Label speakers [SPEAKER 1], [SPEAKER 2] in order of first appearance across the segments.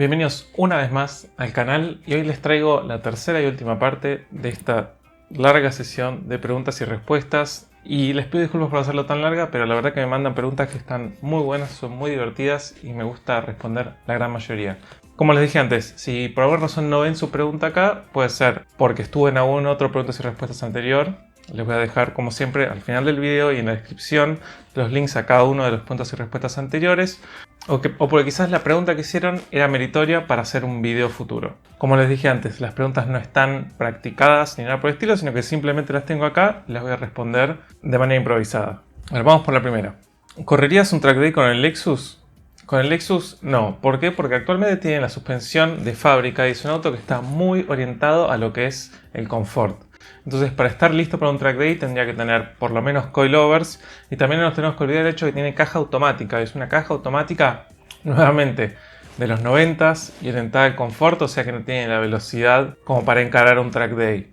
[SPEAKER 1] Bienvenidos una vez más al canal y hoy les traigo la tercera y última parte de esta larga sesión de preguntas y respuestas. Y les pido disculpas por hacerlo tan larga, pero la verdad que me mandan preguntas que están muy buenas, son muy divertidas y me gusta responder la gran mayoría. Como les dije antes, si por alguna razón no ven su pregunta acá, puede ser porque estuve en algún otro preguntas y respuestas anterior. Les voy a dejar, como siempre, al final del video y en la descripción los links a cada uno de los preguntas y respuestas anteriores. O porque quizás la pregunta que hicieron era meritoria para hacer un video futuro. Como les dije antes, las preguntas no están practicadas ni nada por el estilo, sino que simplemente las tengo acá y las voy a responder de manera improvisada. A ver, vamos por la primera. ¿Correrías un track day con el Lexus? Con el Lexus no. ¿Por qué? Porque actualmente tiene la suspensión de fábrica y es un auto que está muy orientado a lo que es el confort. Entonces, para estar listo para un track day tendría que tener por lo menos coilovers, y también nos tenemos que olvidar el hecho de que tiene caja automática. Es una caja automática, nuevamente, de los 90s y orientada al confort, o sea que no tiene la velocidad como para encarar un track day.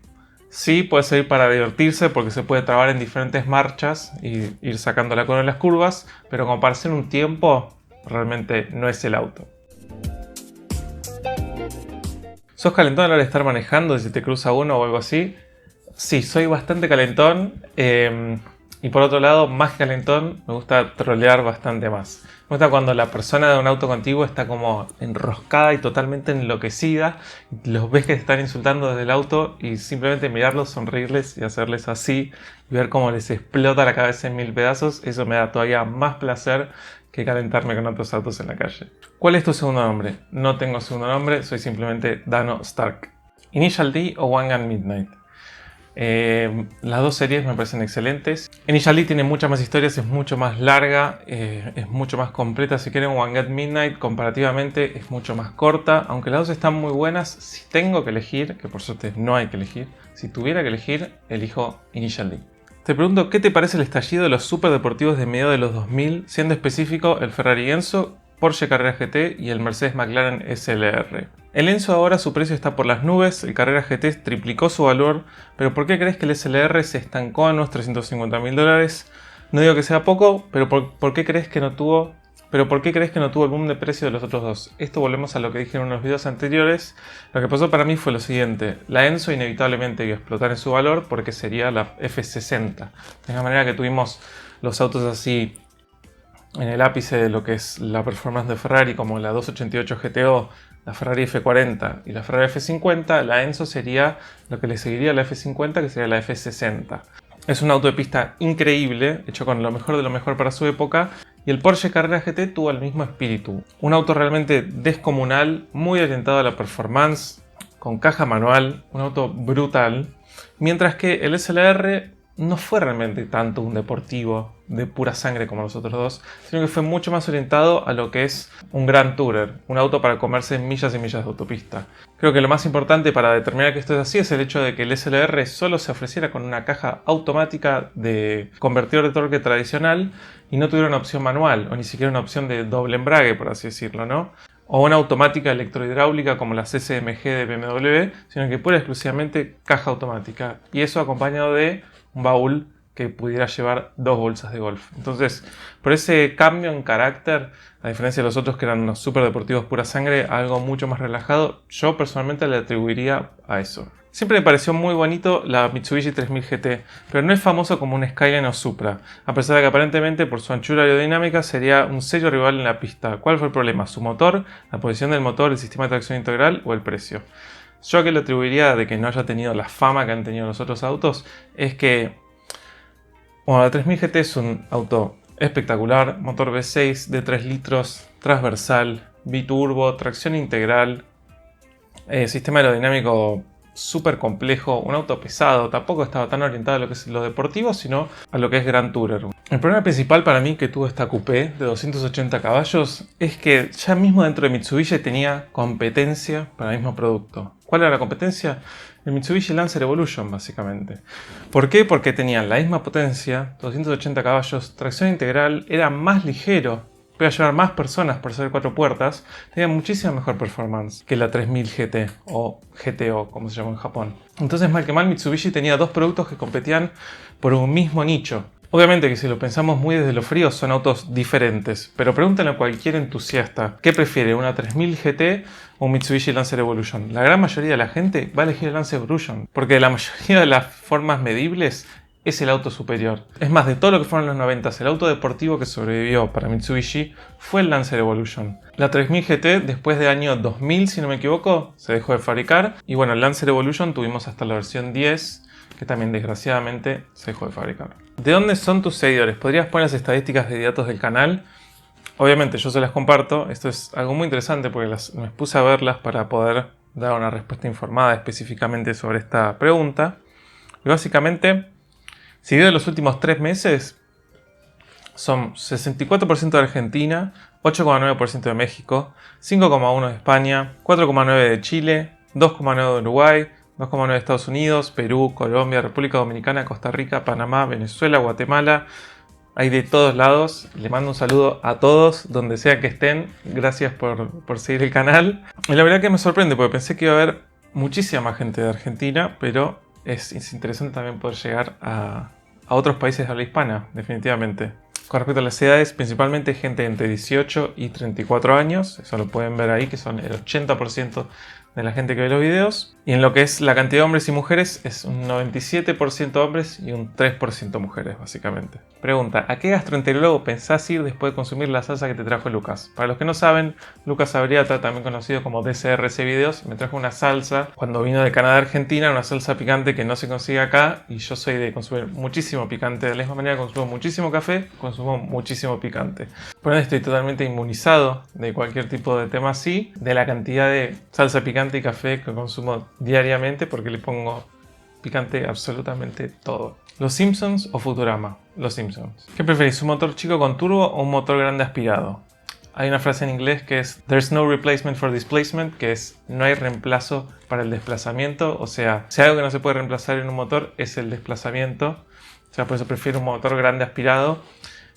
[SPEAKER 1] Sí puede servir para divertirse porque se puede trabar en diferentes marchas y ir sacando la cola en las curvas, pero como para hacer un tiempo, realmente no es el auto. ¿Sos calentón a la hora de estar manejando si te cruza uno o algo así? Sí, soy bastante calentón y por otro lado, más que calentón, me gusta trolear bastante más. Me gusta cuando la persona de un auto contigo está como enroscada y totalmente enloquecida. Los ves que te están insultando desde el auto y simplemente mirarlos, sonreírles y hacerles así y ver cómo les explota la cabeza en mil pedazos. Eso me da todavía más placer que calentarme con otros autos en la calle. ¿Cuál es tu segundo nombre? No tengo segundo nombre, soy simplemente Dano Stark. Initial D o One Gun Midnight. Las dos series me parecen excelentes. Initial D tiene muchas más historias, es mucho más larga, es mucho más completa. Si quieren, One Gun Midnight comparativamente es mucho más corta. Aunque las dos están muy buenas, si tengo que elegir, que por suerte no hay que elegir, si tuviera que elegir, elijo Initial D. Te pregunto, ¿qué te parece el estallido de los superdeportivos de mediados de los 2000, siendo específico el Ferrari Enzo, Porsche Carrera GT y el Mercedes McLaren SLR? El Enzo ahora su precio está por las nubes, el Carrera GT triplicó su valor, pero ¿por qué crees que el SLR se estancó en unos $350.000? No digo que sea poco, pero ¿por qué crees que no tuvo el boom de precio de los otros dos? Esto volvemos a lo que dije en unos videos anteriores. Lo que pasó para mí fue lo siguiente. La Enzo inevitablemente iba a explotar en su valor porque sería la F60. De la manera que tuvimos los autos así en el ápice de lo que es la performance de Ferrari, como la 288 GTO, la Ferrari F40 y la Ferrari F50, la Enzo sería lo que le seguiría a la F50, que sería la F60. Es un auto de pista increíble, hecho con lo mejor de lo mejor para su época, y el Porsche Carrera GT tuvo el mismo espíritu. Un auto realmente descomunal, muy orientado a la performance, con caja manual, un auto brutal, mientras que el SLR no fue realmente tanto un deportivo de pura sangre como los otros dos, sino que fue mucho más orientado a lo que es un Grand Tourer, un auto para comerse millas y millas de autopista. Creo que lo más importante para determinar que esto es así es el hecho de que el SLR solo se ofreciera con una caja automática de convertidor de torque tradicional y no tuviera una opción manual, o ni siquiera una opción de doble embrague, por así decirlo, ¿no? O una automática electrohidráulica como las SMG de BMW, sino que pura exclusivamente caja automática. Y eso acompañado de un baúl que pudiera llevar 2 bolsas de golf. Entonces, por ese cambio en carácter, a diferencia de los otros que eran unos super deportivos pura sangre, algo mucho más relajado, yo personalmente le atribuiría a eso. Siempre me pareció muy bonito la Mitsubishi 3000 GT, pero no es famoso como un Skyline o Supra, a pesar de que aparentemente por su anchura aerodinámica sería un serio rival en la pista. ¿Cuál fue el problema? ¿Su motor, la posición del motor, el sistema de tracción integral o el precio? Yo que le atribuiría de que no haya tenido la fama que han tenido los otros autos es que, bueno, la 3000 GT es un auto espectacular, motor V6 de 3 litros, transversal, biturbo, tracción integral, sistema aerodinámico súper complejo, un auto pesado, tampoco estaba tan orientado a lo que es lo deportivo, sino a lo que es Grand Tourer. El problema principal para mí que tuvo esta coupé de 280 caballos es que ya mismo dentro de Mitsubishi tenía competencia para el mismo producto. ¿Cuál era la competencia? El Mitsubishi Lancer Evolution, básicamente. ¿Por qué? Porque tenían la misma potencia, 280 caballos, tracción integral, era más ligero, podía llevar más personas por ser 4 puertas, tenía muchísima mejor performance que la 3000 GT o GTO, como se llama en Japón. Entonces, mal que mal, Mitsubishi tenía dos productos que competían por un mismo nicho. Obviamente que si lo pensamos muy desde lo frío son autos diferentes, pero pregúntenle a cualquier entusiasta ¿qué prefiere, una 3000 GT o un Mitsubishi Lancer Evolution? La gran mayoría de la gente va a elegir el Lancer Evolution, porque de la mayoría de las formas medibles es el auto superior. Es más, de todo lo que fueron los 90, el auto deportivo que sobrevivió para Mitsubishi fue el Lancer Evolution. La 3000 GT después del año 2000, si no me equivoco, se dejó de fabricar, y bueno, el Lancer Evolution tuvimos hasta la versión 10, que también desgraciadamente se dejó de fabricar. ¿De dónde son tus seguidores? ¿Podrías poner las estadísticas de datos del canal? Obviamente yo se las comparto. Esto es algo muy interesante porque me puse a verlas para poder dar una respuesta informada específicamente sobre esta pregunta. Y básicamente, seguido de los últimos 3 meses, son 64% de Argentina, 8,9% de México, 5,1% de España, 4,9% de Chile, 2,9% de Uruguay, 2,9% de Estados Unidos, Perú, Colombia, República Dominicana, Costa Rica, Panamá, Venezuela, Guatemala. Hay de todos lados. Les mando un saludo a todos, donde sea que estén. Gracias por seguir el canal. Y la verdad que me sorprende, porque pensé que iba a haber muchísima más gente de Argentina, pero es interesante también poder llegar a otros países de habla hispana, definitivamente. Con respecto a las edades, principalmente gente entre 18 y 34 años. Eso lo pueden ver ahí, que son el 80% de la gente que ve los videos. Y en lo que es la cantidad de hombres y mujeres, es un 97% hombres y un 3% mujeres, básicamente. Pregunta, ¿a qué gastroenterólogo pensás ir después de consumir la salsa que te trajo Lucas? Para los que no saben, Lucas Abriata, también conocido como DCRC Videos, me trajo una salsa cuando vino de Canadá a Argentina, una salsa picante que no se consigue acá, y yo soy de consumir muchísimo picante. De la misma manera consumo muchísimo café, consumo muchísimo picante. Por ende estoy totalmente inmunizado de cualquier tipo de tema así, de la cantidad de salsa picante y café que consumo diariamente, porque le pongo picante absolutamente todo. ¿Los Simpsons o Futurama? Los Simpsons. ¿Qué preferís, un motor chico con turbo o un motor grande aspirado? Hay una frase en inglés que es "There's no replacement for displacement", que es no hay reemplazo para el desplazamiento. O sea, si hay algo que no se puede reemplazar en un motor es el desplazamiento. O sea, por eso prefiero un motor grande aspirado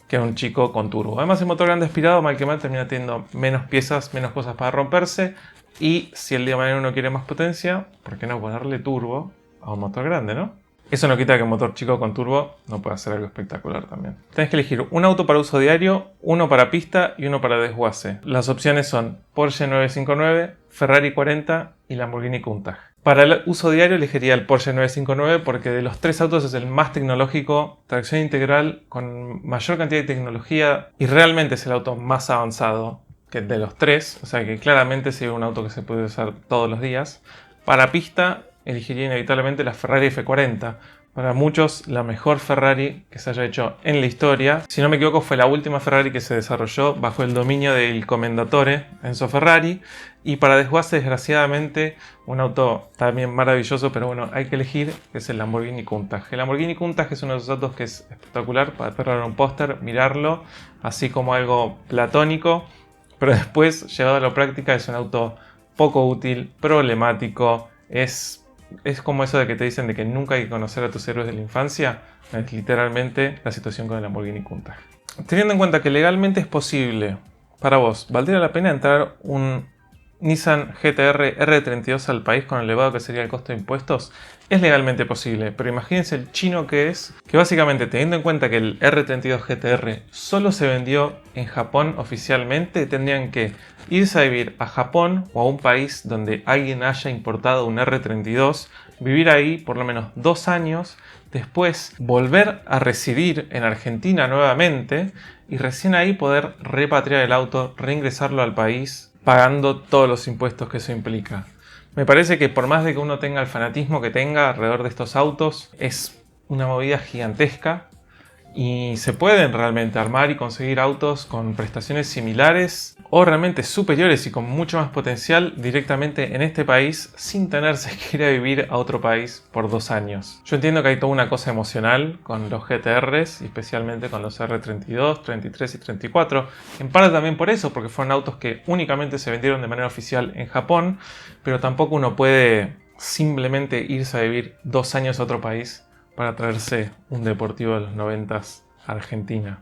[SPEAKER 1] que un chico con turbo. Además, el motor grande aspirado, mal que mal, termina teniendo menos piezas, menos cosas para romperse. Y si el día de mañana uno quiere más potencia, ¿por qué no ponerle turbo a un motor grande, no? Eso no quita que un motor chico con turbo no pueda ser algo espectacular también. Tenés que elegir un auto para uso diario, uno para pista y uno para desguace. Las opciones son Porsche 959, Ferrari 40 y Lamborghini Countach. Para el uso diario elegiría el Porsche 959 porque de los 3 autos es el más tecnológico, tracción integral con mayor cantidad de tecnología y realmente es el auto más avanzado que de los 3, o sea que claramente sería un auto que se puede usar todos los días. Para pista elegiría inevitablemente la Ferrari F40. Para muchos la mejor Ferrari que se haya hecho en la historia. Si no me equivoco fue la última Ferrari que se desarrolló bajo el dominio del Commendatore Enzo Ferrari. Y para desguace, desgraciadamente, un auto también maravilloso, pero bueno, hay que elegir, que es el Lamborghini Countach. El Lamborghini Countach es uno de esos autos que es espectacular para pegar un póster, mirarlo, así como algo platónico. Pero después, llevado a la práctica, es un auto poco útil, problemático. Es como eso de que te dicen de que nunca hay que conocer a tus héroes de la infancia. Es literalmente la situación con el Lamborghini Countach. Teniendo en cuenta que legalmente es posible, para vos, ¿valdría la pena entrar un Nissan GT-R R32 al país con el elevado que sería el costo de impuestos? Es legalmente posible, pero imagínense el chino que es, que básicamente teniendo en cuenta que el R32 GT-R solo se vendió en Japón oficialmente, tendrían que irse a vivir a Japón o a un país donde alguien haya importado un R32, vivir ahí por lo menos 2 años, después volver a residir en Argentina nuevamente y recién ahí poder repatriar el auto, reingresarlo al país, pagando todos los impuestos que eso implica. Me parece que por más de que uno tenga el fanatismo que tenga alrededor de estos autos, es una movida gigantesca y se pueden realmente armar y conseguir autos con prestaciones similares o realmente superiores y con mucho más potencial directamente en este país sin tenerse que ir a vivir a otro país por 2 años. Yo entiendo que hay toda una cosa emocional con los GTRs, especialmente con los R32, 33 y 34, en parte también por eso, porque fueron autos que únicamente se vendieron de manera oficial en Japón, pero tampoco uno puede simplemente irse a vivir 2 años a otro país para traerse un deportivo de los 90s a Argentina.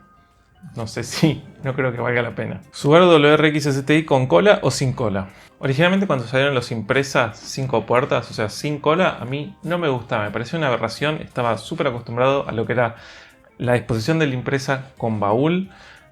[SPEAKER 1] No sé si, no creo que valga la pena. Subaru WRX STI con cola o sin cola. Originalmente cuando salieron los Impreza 5 puertas, o sea sin cola, a mí no me gustaba, me parecía una aberración. Estaba súper acostumbrado a lo que era la disposición de la impresa con baúl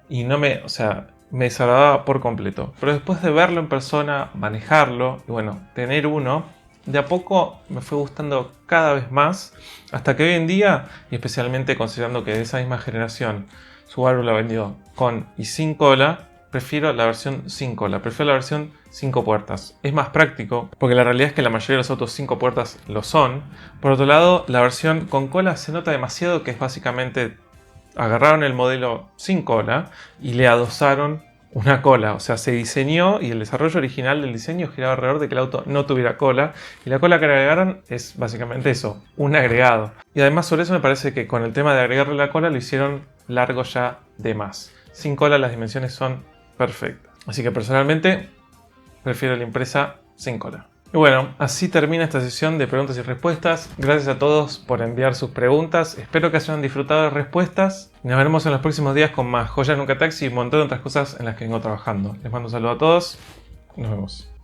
[SPEAKER 1] y no me, o sea, me desagradaba por completo. Pero después de verlo en persona, manejarlo y bueno, tener uno, de a poco me fue gustando cada vez más, hasta que hoy en día, y especialmente considerando que de esa misma generación Subaru la vendió con y sin cola, prefiero la versión sin cola, prefiero la versión 5 puertas. Es más práctico, porque la realidad es que la mayoría de los autos 5 puertas lo son. Por otro lado, la versión con cola se nota demasiado que es básicamente agarraron el modelo sin cola y le adosaron una cola. O sea, se diseñó y el desarrollo original del diseño giraba alrededor de que el auto no tuviera cola. Y la cola que agregaron es básicamente eso, un agregado. Y además sobre eso me parece que con el tema de agregarle la cola lo hicieron largo ya de más. Sin cola las dimensiones son perfectas. Así que personalmente prefiero la impresa sin cola. Y bueno, así termina esta sesión de preguntas y respuestas. Gracias a todos por enviar sus preguntas. Espero que hayan disfrutado de las respuestas. Nos veremos en los próximos días con más Joyas Nunca Taxi y un montón de otras cosas en las que vengo trabajando. Les mando un saludo a todos. Nos vemos.